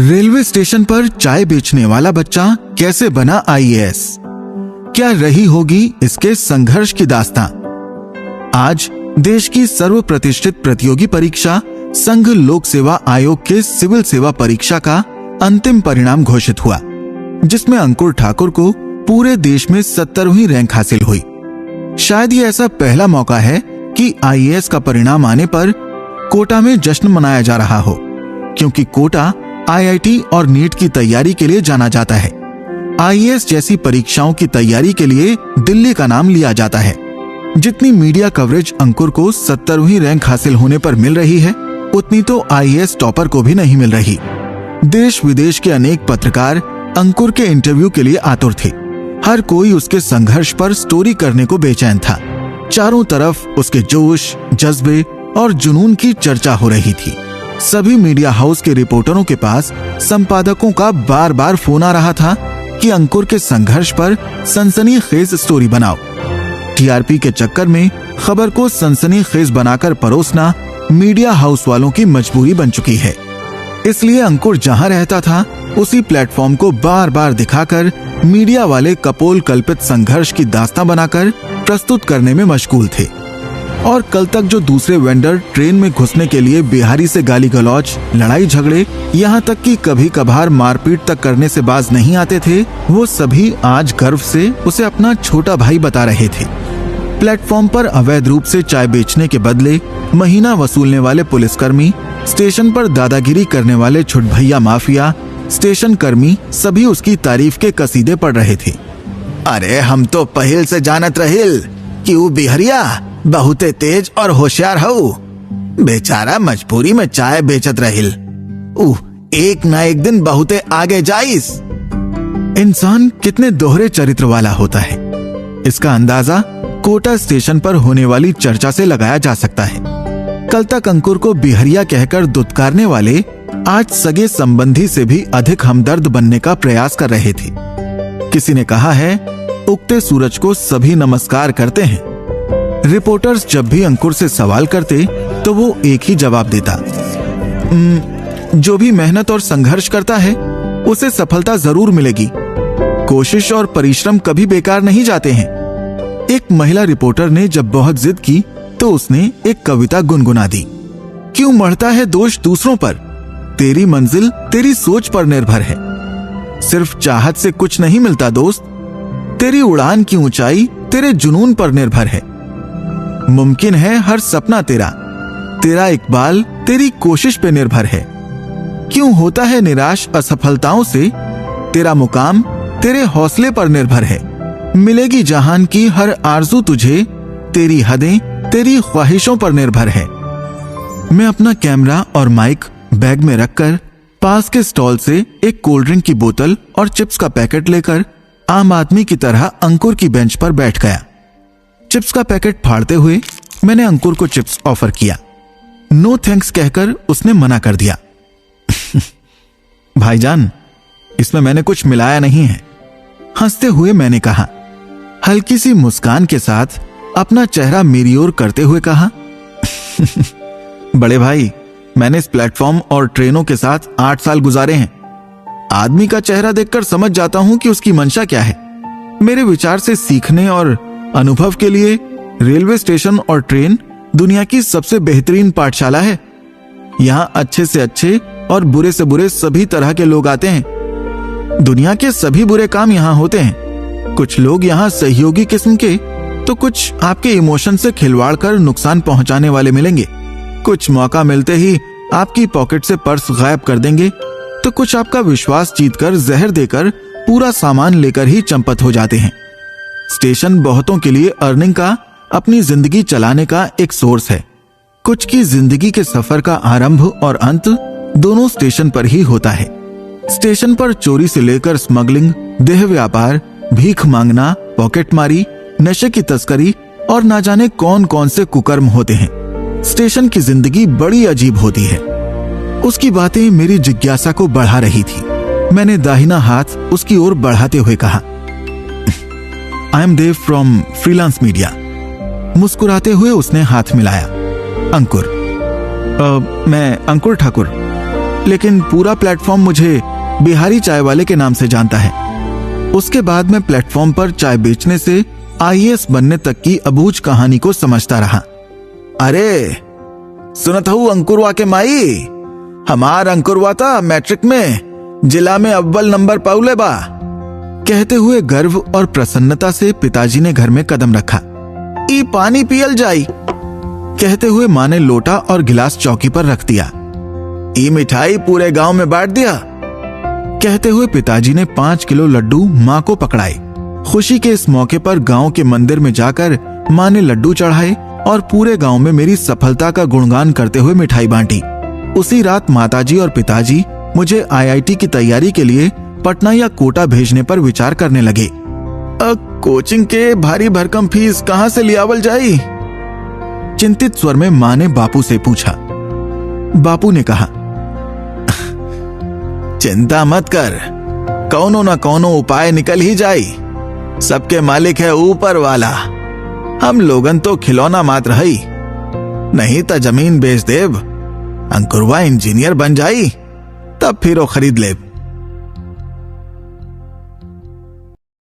Railway station पर चाय बेचने वाला बच्चा कैसे बना आईएएस? क्या रही होगी इसके संघर्ष की दास्तां? आज देश की सर्वप्रतिष्ठित प्रतियोगी परीक्षा संघ लोक सेवा आयोग के सिविल सेवा परीक्षा का अंतिम परिणाम घोषित हुआ, जिसमें अंकुर ठाकुर को पूरे देश में 70वीं रैंक हासिल हुई। शायद ये ऐसा पहला मौका है कि आईएएस का परिणाम आने पर कोटा में जश्न मनाया जा रहा हो, क्योंकि कोटा आईआईटी और नीट की तैयारी के लिए जाना जाता है। आईएएस जैसी परीक्षाओं की तैयारी के लिए दिल्ली का नाम लिया जाता है। जितनी मीडिया कवरेज अंकुर को 70वीं रैंक हासिल होने पर मिल रही है, उतनी तो आईएएस टॉपर को भी नहीं मिल रही। देश विदेश के अनेक पत्रकार अंकुर के इंटरव्यू के लिए आतुर थे। हर कोई उसके संघर्ष पर स्टोरी करने को बेचैन था। चारों तरफ उसके जोश, जज्बे और जुनून की चर्चा हो रही थी। सभी मीडिया हाउस के रिपोर्टरों के पास संपादकों का बार बार फोन आ रहा था कि अंकुर के संघर्ष पर सनसनीखेज स्टोरी बनाओ। टीआरपी के चक्कर में खबर को सनसनीखेज बनाकर परोसना मीडिया हाउस वालों की मजबूरी बन चुकी है। इसलिए अंकुर जहां रहता था, उसी प्लेटफॉर्म को बार बार दिखाकर मीडिया वाले कपोल कल्पित संघर्ष की दास्तां बनाकर प्रस्तुत करने में मशगूल थे। और कल तक जो दूसरे वेंडर ट्रेन में घुसने के लिए बिहारी से गाली गलौज, लड़ाई झगड़े, यहाँ तक कि कभी कभार मारपीट तक करने से बाज नहीं आते थे, वो सभी आज गर्व से उसे अपना छोटा भाई बता रहे थे। प्लेटफॉर्म पर अवैध रूप से चाय बेचने के बदले महीना वसूलने वाले पुलिसकर्मी, स्टेशन पर दादागिरी करने वाले छुटभैया माफिया, स्टेशन कर्मी सभी उसकी तारीफ के कसीदे पढ़ रहे थे। अरे हम तो पहिल से जानत रहिल कि वो बिहरिया बहुते तेज और होशियार हो। बेचारा मजबूरी में चाय बेचत रहिल। एक ना एक दिन बहुते आगे जाइस। इंसान कितने दोहरे चरित्र वाला होता है, इसका अंदाजा कोटा स्टेशन पर होने वाली चर्चा से लगाया जा सकता है। कल तक अंकुर को बिहरिया कहकर दुत्कारने वाले आज सगे संबंधी से भी अधिक हमदर्द बनने का प्रयास कर रहे थे। किसी ने कहा है, उगते सूरज को सभी नमस्कार करते हैं। रिपोर्टर्स जब भी अंकुर से सवाल करते तो वो एक ही जवाब देता, जो भी मेहनत और संघर्ष करता है उसे सफलता जरूर मिलेगी। कोशिश और परिश्रम कभी बेकार नहीं जाते हैं। एक महिला रिपोर्टर ने जब बहुत जिद की तो उसने एक कविता गुनगुना दी। क्यों मढ़ता है दोष दूसरों पर, तेरी मंजिल तेरी सोच पर निर्भर है। सिर्फ चाहत से कुछ नहीं मिलता दोस्त, तेरी उड़ान की ऊंचाई तेरे जुनून पर निर्भर है। मुमकिन है हर सपना तेरा, तेरा इकबाल तेरी कोशिश पे निर्भर है। क्यों होता है निराश असफलताओं से, तेरा मुकाम तेरे हौसले पर निर्भर है। मिलेगी जहान की हर आरज़ू तुझे, तेरी हदें तेरी ख्वाहिशों पर निर्भर है। मैं अपना कैमरा और माइक बैग में रखकर पास के स्टॉल से एक कोल्ड ड्रिंक की बोतल और चिप्स का पैकेट लेकर आम आदमी की तरह अंकुर की बेंच पर बैठ गया। चिप्स का पैकेट फाड़ते हुए मैंने अंकुर को चिप्स ऑफर किया। नो थैंक्स कहकर उसने मना कर दिया। भाईजान, इसमें मैंने कुछ मिलाया नहीं है, हंसते हुए मैंने कहा। हल्की सी मुस्कान के साथ अपना चेहरा मेरी ओर करते हुए कहा, बड़े भाई, मैंने इस प्लेटफॉर्म और ट्रेनों के साथ 8 साल गुजारे हैं। आदमी का चेहरा देखकर समझ जाता हूं कि उसकी मंशा क्या है। मेरे विचार से सीखने और अनुभव के लिए रेलवे स्टेशन और ट्रेन दुनिया की सबसे बेहतरीन पाठशाला है। यहां अच्छे से अच्छे और बुरे से बुरे सभी तरह के लोग आते हैं। दुनिया के सभी बुरे काम यहां होते हैं। कुछ लोग यहां सहयोगी किस्म के, तो कुछ आपके इमोशन से खिलवाड़ कर नुकसान पहुंचाने वाले मिलेंगे। कुछ मौका मिलते ही आपकी पॉकेट से पर्स गायब कर देंगे, तो कुछ आपका विश्वास जीतकर जहर देकर पूरा सामान लेकर ही चंपत हो जाते हैं। स्टेशन बहुतों के लिए अर्निंग का, अपनी जिंदगी चलाने का एक सोर्स है। कुछ की जिंदगी के सफर का आरंभ और अंत दोनों स्टेशन पर ही होता है। स्टेशन पर चोरी से लेकर स्मगलिंग, देह व्यापार, भीख मांगना, पॉकेटमारी, नशे की तस्करी और ना जाने कौन कौन से कुकर्म होते हैं। स्टेशन की जिंदगी बड़ी अजीब होती है। उसकी बातें मेरी जिज्ञासा को बढ़ा रही थी। मैंने दाहिना हाथ उसकी ओर बढ़ाते हुए कहा, I am Dev from freelance media. मुस्कुराते हुए उसने हाथ मिलाया। अंकुर, मैं अंकुर ठाकुर। लेकिन पूरा प्लेटफॉर्म मुझे बिहारी चाय वाले के नाम से जानता है। उसके बाद मैं प्लेटफॉर्म पर चाय बेचने से आईएएस बनने तक की अबूझ कहानी को समझता रहा। अरे सुनत हूँ अंकुरवा के माई, हमार अंकुरवा था मैट्रिक में जिला में अव्वल नंबर पाउले बा। कहते हुए गर्व और प्रसन्नता से पिताजी ने घर में कदम रखा। ई पानी पियल जाई, कहते हुए माँ ने लोटा और गिलास चौकी पर रख दिया। ई मिठाई पूरे गांव में बांट दिया। कहते हुए पिताजी ने 5 किलो लड्डू माँ को पकड़ाए। खुशी के इस मौके पर गांव के मंदिर में जाकर माँ ने लड्डू चढ़ाए और पूरे गांव में मेरी सफलता का गुणगान करते हुए मिठाई बांटी। उसी रात माताजी और पिताजी मुझे आईआईटी की तैयारी के लिए पटना या कोटा भेजने पर विचार करने लगे। कोचिंग के भारी भरकम फीस कहाँ से लियावल जाई? चिंतित स्वर में माँ ने बापू से पूछा। बापू ने कहा, चिंता मत कर, कौनो न कौनो उपाय निकल ही जाई। सबके मालिक है ऊपर वाला, हम लोगन तो खिलौना मात्र हई। नहीं तो जमीन बेच देव, अंकुरवा इंजीनियर बन जाई, तब फिर वो खरीद लेब।